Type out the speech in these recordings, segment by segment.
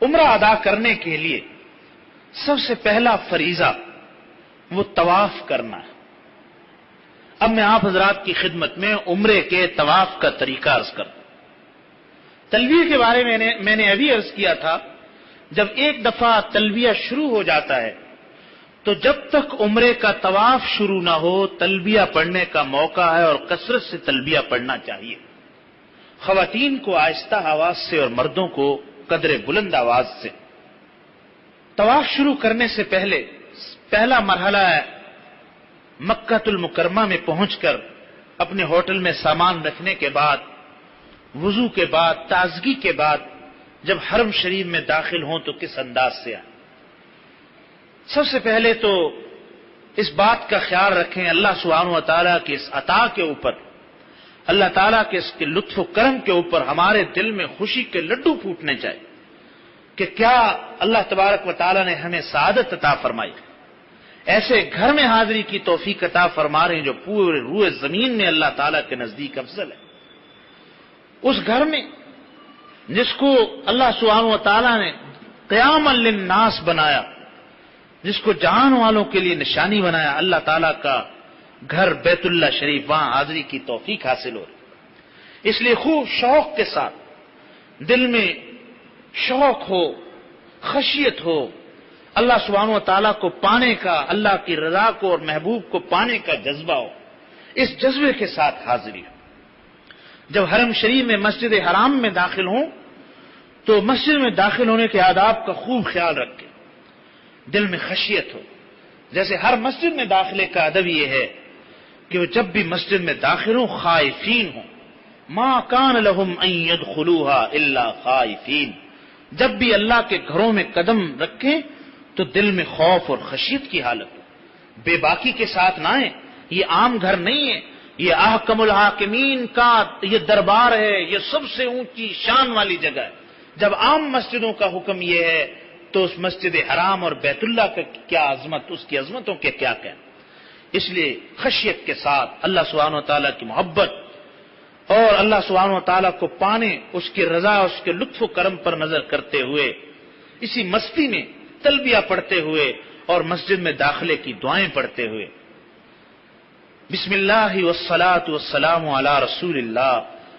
عمرہ ادا کرنے کے لیے سب سے پہلا فریضہ وہ طواف کرنا ہے۔ اب میں آپ حضرات کی خدمت میں عمرے کے طواف کا طریقہ عرض کروں۔ تلبیہ کے بارے میں میں نے ابھی عرض کیا تھا، جب ایک دفعہ تلبیہ شروع ہو جاتا ہے تو جب تک عمرے کا طواف شروع نہ ہو تلبیہ پڑھنے کا موقع ہے، اور کثرت سے تلبیہ پڑھنا چاہیے۔ خواتین کو آہستہ آواز سے اور مردوں کو قدر بلند آواز سے۔ طواف شروع کرنے سے پہلے پہلا مرحلہ ہے مکہ المکرمہ میں پہنچ کر اپنے ہوٹل میں سامان رکھنے کے بعد، وضو کے بعد، تازگی کے بعد جب حرم شریف میں داخل ہوں تو کس انداز سے آئیں۔ سب سے پہلے تو اس بات کا خیال رکھیں اللہ سبحانہ و تعالیٰ کی اس عطا کے اوپر، اللہ تعالیٰ کے اس کے لطف و کرم کے اوپر ہمارے دل میں خوشی کے لڈو پھوٹنے چاہیے کہ کیا اللہ تبارک و تعالیٰ نے ہمیں سعادت عطا فرمائی، ایسے گھر میں حاضری کی توفیق عطا فرما رہے ہیں جو پورے روئے زمین میں اللہ تعالیٰ کے نزدیک افضل ہے۔ اس گھر میں جس کو اللہ سبحانہ و تعالیٰ نے قیاما للناس بنایا، جس کو جہان والوں کے لیے نشانی بنایا، اللہ تعالیٰ کا گھر بیت اللہ شریف، وہاں حاضری کی توفیق حاصل ہو رہی۔ اس لیے خوب شوق کے ساتھ دل میں شوق ہو، خشیت ہو، اللہ سبحانہ و تعالیٰ کو پانے کا، اللہ کی رضا کو اور محبوب کو پانے کا جذبہ ہو، اس جذبے کے ساتھ حاضری ہو۔ جب حرم شریف میں مسجد حرام میں داخل ہوں تو مسجد میں داخل ہونے کے آداب کا خوب خیال رکھیں، دل میں خشیت ہو۔ جیسے ہر مسجد میں داخلے کا ادب یہ ہے کہ وہ جب بھی مسجد میں داخل ہوں خائفین ہوں، ما کان لہم ان یدخلوها الا خائفین، جب بھی اللہ کے گھروں میں قدم رکھیں تو دل میں خوف اور خشیت کی حالت ہو، بے باکی کے ساتھ نہ آئیں۔ یہ عام گھر نہیں ہے، یہ احکم الحاکمین کا یہ دربار ہے، یہ سب سے اونچی شان والی جگہ ہے۔ جب عام مسجدوں کا حکم یہ ہے تو اس مسجد حرام اور بیت اللہ کا کیا عظمت، اس کی عظمتوں کے کیا کہیں۔ اس لیے خشیت کے ساتھ اللہ سبحانہ و تعالیٰ کی محبت اور اللہ سبحانہ و تعالیٰ کو پانے، اس کی رضا، اس کے لطف و کرم پر نظر کرتے ہوئے، اسی مستی میں تلبیہ پڑھتے ہوئے اور مسجد میں داخلے کی دعائیں پڑھتے ہوئے، بسم اللہ والصلاۃ والسلام علی رسول اللہ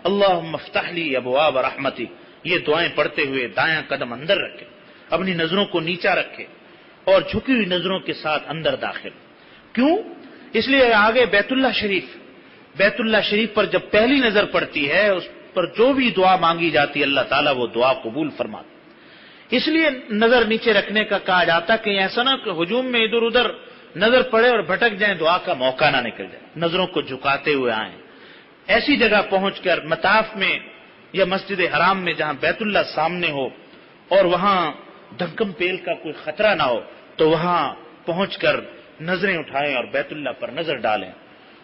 اللہم افتح لی ابواب رحمتی، یہ دعائیں پڑھتے ہوئے دایاں قدم اندر رکھے، اپنی نظروں کو نیچا رکھے اور جھکی ہوئی نظروں کے ساتھ اندر داخل۔ کیوں؟ اس لیے آگے بیت اللہ شریف پر جب پہلی نظر پڑتی ہے اس پر جو بھی دعا مانگی جاتی ہے اللہ تعالیٰ وہ دعا قبول فرماتا۔ اس لیے نظر نیچے رکھنے کا کہا جاتا کہ ایسا نہ کہ ہجوم میں ادھر ادھر نظر پڑے اور بھٹک جائیں، دعا کا موقع نہ نکل جائے، نظروں کو جھکاتے ہوئے آئیں۔ ایسی جگہ پہنچ کر مطاف میں یا مسجد حرام میں جہاں بیت اللہ سامنے ہو اور وہاں دھکم پیل کا کوئی خطرہ نہ ہو تو وہاں پہنچ کر نظریں اٹھائیں اور بیت اللہ پر نظر ڈالیں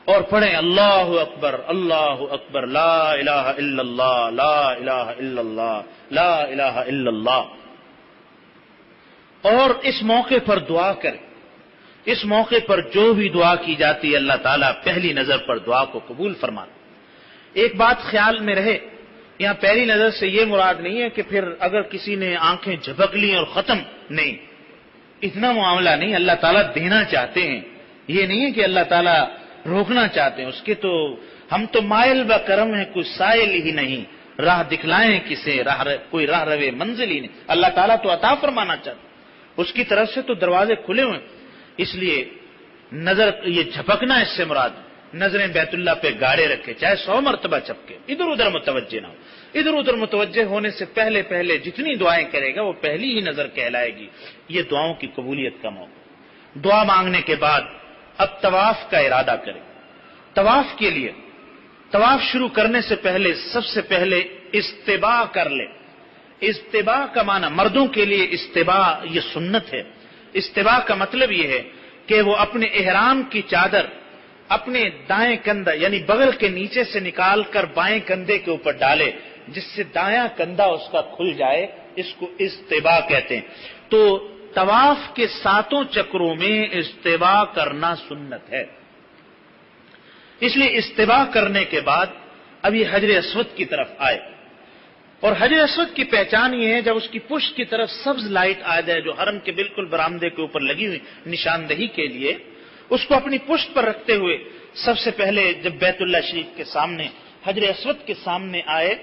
اور پڑھیں اللہ اکبر لا الہ الا اللہ لا الہ الا اللہ لا الہ الا اللہ، اور اس موقع پر دعا کریں۔ اس موقع پر جو بھی دعا کی جاتی ہے اللہ تعالیٰ پہلی نظر پر دعا کو قبول فرماتا۔ ایک بات خیال میں رہے، یہاں پہلی نظر سے یہ مراد نہیں ہے کہ پھر اگر کسی نے آنکھیں جھپک لی اور ختم، نہیں، اتنا معاملہ نہیں۔ اللہ تعالیٰ دینا چاہتے ہیں، یہ نہیں ہے کہ اللہ تعالیٰ روکنا چاہتے ہیں، اس کے تو ہم تو مائل با کرم ہیں، کوئی سائل ہی نہیں، راہ دکھلائیں کسے، کوئی راہ روے منزل ہی نہیں۔ اللہ تعالیٰ تو عطا فرمانا چاہتے، اس کی طرف سے تو دروازے کھلے ہوئے، اس لیے نظر یہ جھپکنا اس سے مراد، نظریں بیت اللہ پہ گاڑے رکھے، چاہے 100 مرتبہ چپکے، ادھر ادھر متوجہ نہ ہو۔ ادھر ادھر متوجہ ہونے سے پہلے جتنی دعائیں کرے گا وہ پہلی ہی نظر کہلائے گی۔ یہ دعاؤں کی قبولیت کا موقع۔ دعا مانگنے کے بعد اب طواف کا ارادہ کریں۔ طواف کے لیے طواف شروع کرنے سے پہلے سب سے پہلے استباء کر لیں۔ استباء کا معنی مردوں کے لیے استباء یہ سنت ہے۔ استباء کا مطلب یہ ہے کہ وہ اپنے احرام کی چادر اپنے دائیں کندھا یعنی بغل کے نیچے سے نکال کر بائیں کندھے کے اوپر ڈالے، جس سے دایاں کندھا اس کا کھل جائے، اس کو استباء کہتے ہیں۔ تو طواف کے 7 چکروں میں استباء کرنا سنت ہے۔ اس لیے استباء کرنے کے بعد اب یہ حجر اسود کی طرف آئے اور حجر اسود کی پہچان یہ ہے جب اس کی پشت کی طرف سبز لائٹ آ جائے جو حرم کے بالکل برآمدے کے اوپر لگی ہوئی نشاندہی کے لیے، اس کو اپنی پشت پر رکھتے ہوئے سب سے پہلے جب بیت اللہ شریف کے سامنے حجر اسود کے سامنے آئے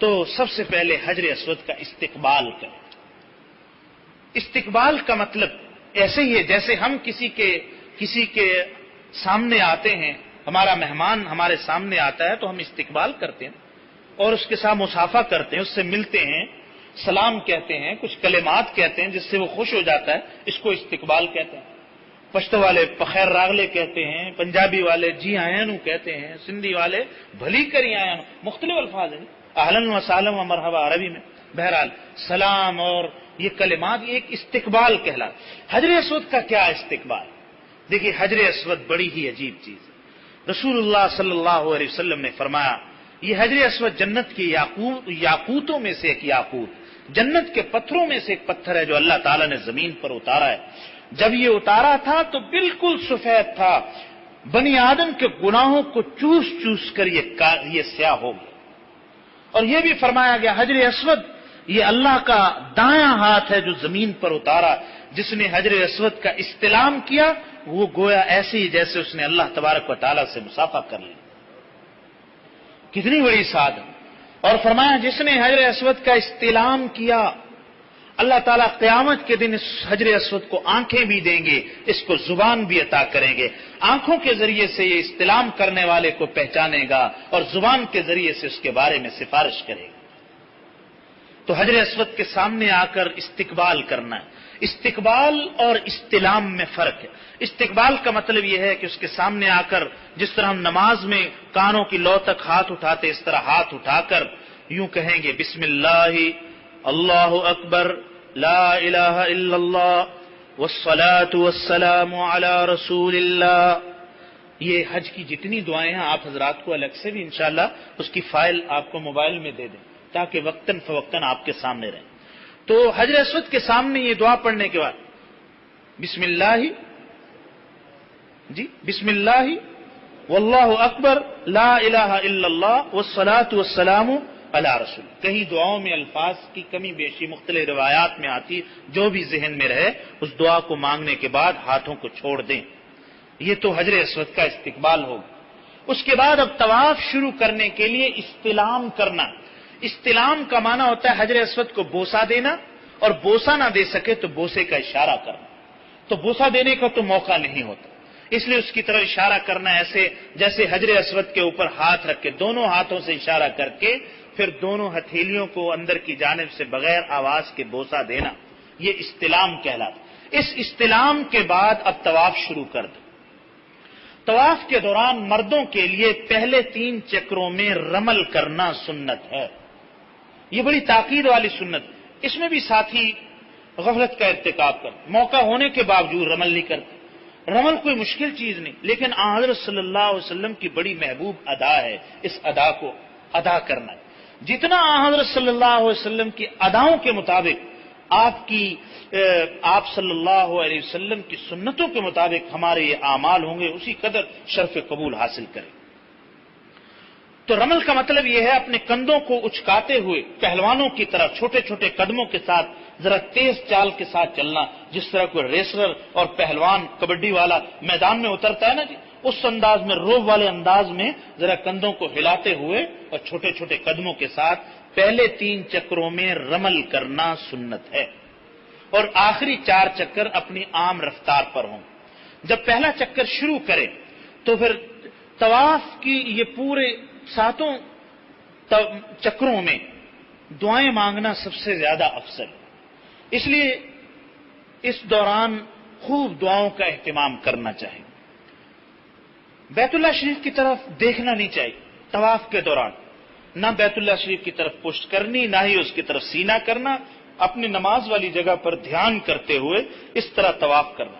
تو سب سے پہلے حجر اسود کا استقبال کریں۔ استقبال کا مطلب ایسے ہی ہے جیسے ہم کسی کے سامنے آتے ہیں، ہمارا مہمان ہمارے سامنے آتا ہے تو ہم استقبال کرتے ہیں اور اس کے ساتھ مصافحہ کرتے ہیں، اس سے ملتے ہیں، سلام کہتے ہیں، کچھ کلمات کہتے ہیں جس سے وہ خوش ہو جاتا ہے، اس کو استقبال کہتے ہیں۔ پشتو والے پخیر راغلے کہتے ہیں، پنجابی والے جی آئیں نو کہتے ہیں، سندھی والے بھلی کری آئیں نو، مختلف الفاظ ہیں، اہلاً و سہلاً و مرحبا عربی میں۔ بہرحال سلام اور یہ کلمات یہ ایک استقبال کہلاتا۔ حجر اسود کا کیا استقبال؟ دیکھیے حجر اسود بڑی ہی عجیب چیز ہے۔ رسول اللہ صلی اللہ علیہ وسلم نے فرمایا یہ حجر اسود جنت کی یاقوتوں میں سے ایک یاقوت، جنت کے پتھروں میں سے ایک پتھر ہے جو اللہ تعالیٰ نے زمین پر اتارا ہے۔ جب یہ اتارا تھا تو بالکل سفید تھا، بنی آدم کے گناہوں کو چوس چوس کر یہ سیاہ ہو گیا۔ اور یہ بھی فرمایا گیا حجر اسود یہ اللہ کا دایاں ہاتھ ہے جو زمین پر اتارا، جس نے حجر اسود کا استلام کیا وہ گویا ایسے ہی جیسے اس نے اللہ تبارک و تعالیٰ سے مصافحہ کر لی۔ کتنی بڑی سعادت۔ اور فرمایا جس نے حجر اسود کا استلام کیا اللہ تعالیٰ قیامت کے دن اس حجر اسود کو آنکھیں بھی دیں گے، اس کو زبان بھی عطا کریں گے، آنکھوں کے ذریعے سے یہ استلام کرنے والے کو پہچانے گا اور زبان کے ذریعے سے اس کے بارے میں سفارش کرے گا۔ تو حجر اسود کے سامنے آ کر استقبال کرنا ہے۔ استقبال اور استلام میں فرق ہے۔ استقبال کا مطلب یہ ہے کہ اس کے سامنے آ کر جس طرح ہم نماز میں کانوں کی لو تک ہاتھ اٹھاتے اس طرح ہاتھ اٹھا کر یوں کہیں گے بسم اللہ اللہ اکبر لا الہ الا اللہ والصلاة والسلام علی رسول اللہ۔ یہ حج کی جتنی دعائیں ہیں آپ حضرات کو الگ سے بھی انشاءاللہ اس کی فائل آپ کو موبائل میں دے دیں تاکہ وقتاً فوقتاً آپ کے سامنے رہیں۔ تو حجر اسود کے سامنے یہ دعا پڑھنے کے بعد بسم اللہ بسم اللہ واللہ اکبر لا الہ الا اللہ والصلاة والسلام علی رسول۔ کہیں دعاؤں میں الفاظ کی کمی بیشی مختلف روایات میں آتی، جو بھی ذہن میں رہے اس دعا کو مانگنے کے بعد ہاتھوں کو چھوڑ دیں۔ یہ تو حجر اسود کا استقبال ہوگا۔ اس کے بعد اب طواف شروع کرنے کے لیے استلام کرنا۔ استلام کا معنی ہوتا ہے حجر اسود کو بوسہ دینا، اور بوسہ نہ دے سکے تو بوسے کا اشارہ کرنا۔ تو بوسہ دینے کا تو موقع نہیں ہوتا، اس لیے اس کی طرف اشارہ کرنا ایسے جیسے حجر اسود کے اوپر ہاتھ رکھ کے دونوں ہاتھوں سے اشارہ کر کے پھر دونوں ہتھیلیوں کو اندر کی جانب سے بغیر آواز کے بوسہ دینا، یہ استلام کہلاتا۔ اس استلام کے بعد اب طواف شروع کر دو۔ طواف کے دوران مردوں کے لیے پہلے 3 چکروں میں رمل کرنا سنت ہے۔ یہ بڑی تاکید والی سنت، اس میں بھی ساتھی غفلت کا ارتکاب کرتے، موقع ہونے کے باوجود رمل نہیں کرتے۔ رمل کوئی مشکل چیز نہیں، لیکن حضرت صلی اللہ علیہ وسلم کی بڑی محبوب ادا ہے، اس ادا کو ادا کرنا ہے۔ جتنا حضرت صلی اللہ علیہ وسلم کی اداؤں کے مطابق آپ صلی اللہ علیہ وسلم کی سنتوں کے مطابق ہمارے یہ اعمال ہوں گے اسی قدر شرف قبول حاصل کریں۔ تو رمل کا مطلب یہ ہے اپنے کندھوں کو اچکاتے ہوئے پہلوانوں کی طرح چھوٹے چھوٹے قدموں کے ساتھ ذرا تیز چال کے ساتھ چلنا، جس طرح کوئی ریسلر اور پہلوان کبڈی والا میدان میں اترتا ہے نا جی، اس انداز میں روب والے انداز میں ذرا کندھوں کو ہلاتے ہوئے اور چھوٹے چھوٹے قدموں کے ساتھ پہلے 3 چکروں میں رمل کرنا سنت ہے، اور آخری 4 چکر اپنی عام رفتار پر ہوں۔ جب پہلا چکر شروع کرے تو پھر طواف کی یہ پورے 7 چکروں میں دعائیں مانگنا سب سے زیادہ افضل، اس لیے اس دوران خوب دعاؤں کا اہتمام کرنا چاہیے۔ بیت اللہ شریف کی طرف دیکھنا نہیں چاہیے طواف کے دوران، نہ بیت اللہ شریف کی طرف پشت کرنی، نہ ہی اس کی طرف سینہ کرنا، اپنی نماز والی جگہ پر دھیان کرتے ہوئے اس طرح طواف کرنا۔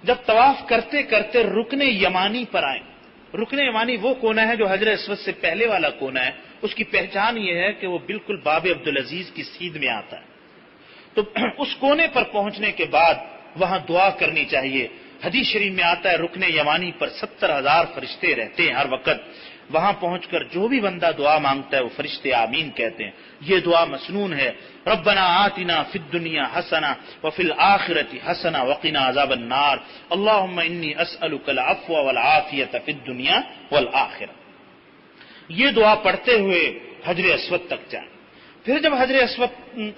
جب طواف کرتے کرتے رکن یمانی پر آئیں، رکن یمانی وہ کونا ہے جو حجر اسود سے پہلے والا کونا ہے، اس کی پہچان یہ ہے کہ وہ بالکل باب عبدالعزیز کی سیدھ میں آتا ہے۔ تو اس کونے پر پہنچنے کے بعد وہاں دعا کرنی چاہیے۔ حدیث شریف میں آتا ہے رکن یمانی پر 70,000 فرشتے رہتے ہیں ہر وقت، وہاں پہنچ کر جو بھی بندہ دعا مانگتا ہے وہ فرشتے آمین کہتے ہیں. یہ دعا مسنون ہے. ربنا آتنا فی الدنیا حسنہ وفی الآخرۃ حسنہ وقنا عذاب النار اللہم انی اسألک العفو والعافیۃ فی الدنیا والآخرہ. یہ دعا پڑھتے ہوئے حجر اسود تک جائیں. پھر جب حجر اسود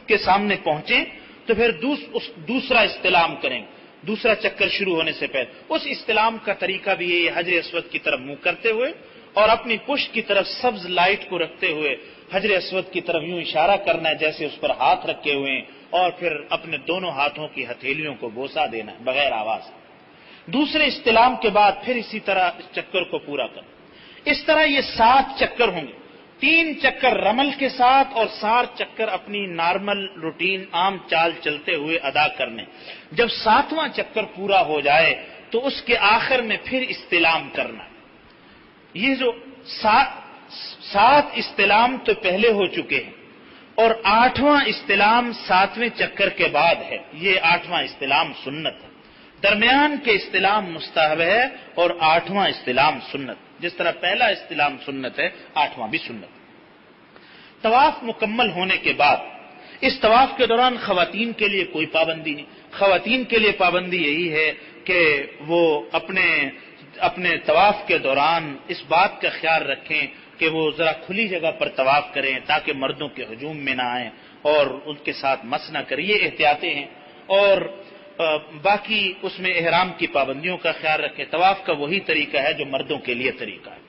کے سامنے پہنچیں تو پھر دوسرا استلام کریں. دوسرا چکر شروع ہونے سے پہلے اس استلام کا طریقہ بھی یہ حجر اسود کی طرف منہ کرتے ہوئے اور اپنی پشت کی طرف سبز لائٹ کو رکھتے ہوئے حجر اسود کی طرف یوں اشارہ کرنا ہے جیسے اس پر ہاتھ رکھے ہوئے ہیں، اور پھر اپنے دونوں ہاتھوں کی ہتھیلیوں کو بوسہ دینا ہے بغیر آواز. دوسرے استلام کے بعد پھر اسی طرح اس چکر کو پورا کرنا. اس طرح یہ 7 چکر ہوں گے. 3 چکر رمل کے ساتھ اور 7 چکر اپنی نارمل روٹین عام چال چلتے ہوئے ادا کرنے. جب 7واں چکر پورا ہو جائے تو اس کے آخر میں پھر استلام کرنا. یہ جو 7 استلام تو پہلے ہو چکے ہیں اور 8واں استلام 7ویں چکر کے بعد ہے. یہ 8واں استلام سنت ہے. درمیان کے استلام مستحب ہے اور 8واں استلام سنت. جس طرح پہلا استلام سنت ہے 8واں بھی سنت. طواف مکمل ہونے کے بعد اس طواف کے دوران خواتین کے لیے کوئی پابندی نہیں. خواتین کے لیے پابندی یہی ہے کہ وہ اپنے طواف کے دوران اس بات کا خیال رکھیں کہ وہ ذرا کھلی جگہ پر طواف کریں تاکہ مردوں کے ہجوم میں نہ آئیں اور ان کے ساتھ مس نہ کریں. یہ احتیاطیں ہیں. اور باقی اس میں احرام کی پابندیوں کا خیال رکھیں. طواف کا وہی طریقہ ہے جو مردوں کے لیے طریقہ ہے.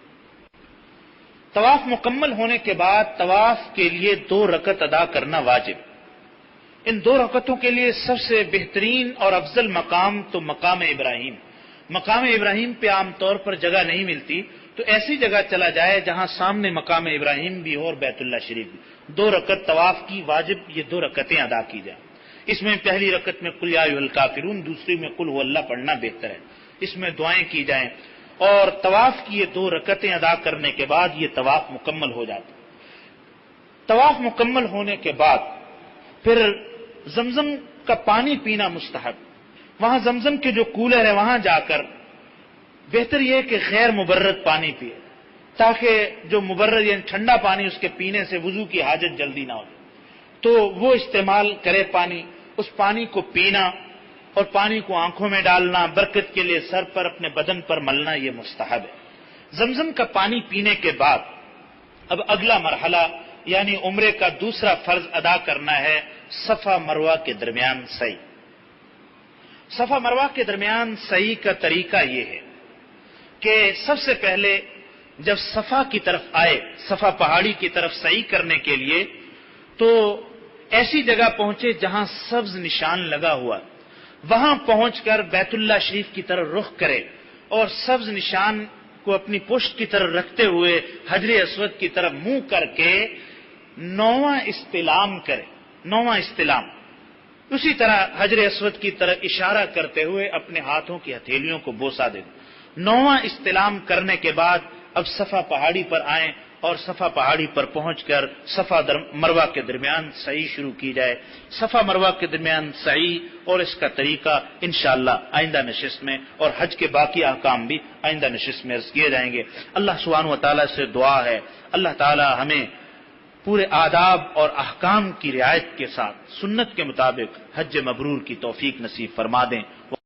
طواف مکمل ہونے کے بعد طواف کے لیے 2 رکعت ادا کرنا واجب. ان 2 رکعتوں کے لیے سب سے بہترین اور افضل مقام تو مقام ابراہیم. مقام ابراہیم پہ عام طور پر جگہ نہیں ملتی تو ایسی جگہ چلا جائے جہاں سامنے مقام ابراہیم بھی ہو اور بیت اللہ شریف بھی. 2 رکعت طواف کی واجب یہ 2 رکعتیں ادا کی جائیں. اس میں پہلی رکعت میں قل یا ایھا الکافرون، دوسری میں قل ھو اللہ پڑھنا بہتر ہے. اس میں دعائیں کی جائیں اور طواف کی یہ 2 رکعتیں ادا کرنے کے بعد یہ طواف مکمل ہو جاتا. طواف مکمل ہونے کے بعد پھر زمزم کا پانی پینا مستحب. وہاں زمزم کے جو کولر ہے وہاں جا کر بہتر یہ کہ غیر مبرد پانی پیے تاکہ جو مبرد یعنی ٹھنڈا پانی اس کے پینے سے وضو کی حاجت جلدی نہ ہو تو وہ استعمال کرے. پانی اس پانی کو پینا اور پانی کو آنکھوں میں ڈالنا، برکت کے لیے سر پر اپنے بدن پر ملنا یہ مستحب ہے. زمزم کا پانی پینے کے بعد اب اگلا مرحلہ یعنی عمرے کا دوسرا فرض ادا کرنا ہے صفا مروہ کے درمیان سعی. صفا مروہ کے درمیان سعی کا طریقہ یہ ہے کہ سب سے پہلے جب صفا کی طرف آئے، صفا پہاڑی کی طرف سعی کرنے کے لیے، تو ایسی جگہ پہنچے جہاں سبز نشان لگا ہوا. وہاں پہنچ کر بیت اللہ شریف کی طرف رخ کرے اور سبز نشان کو اپنی پشت کی طرف رکھتے ہوئے حجر اسود کی طرف منہ کر کے 9واں استلام کرے. 9واں استلام اسی طرح حجر اسود کی طرف اشارہ کرتے ہوئے اپنے ہاتھوں کی ہتھیلیوں کو بوسہ دے. 9واں استلام کرنے کے بعد اب صفا پہاڑی پر آئیں اور صفا پہاڑی پر پہنچ کر صفا مروہ کے درمیان سعی شروع کی جائے. صفا مروہ کے درمیان سعی اور اس کا طریقہ انشاءاللہ آئندہ نشست میں اور حج کے باقی احکام بھی آئندہ نشست میں عرض کیے جائیں گے. اللہ سبحانہ و تعالیٰ سے دعا ہے اللہ تعالیٰ ہمیں پورے آداب اور احکام کی رعایت کے ساتھ سنت کے مطابق حج مبرور کی توفیق نصیب فرما دیں.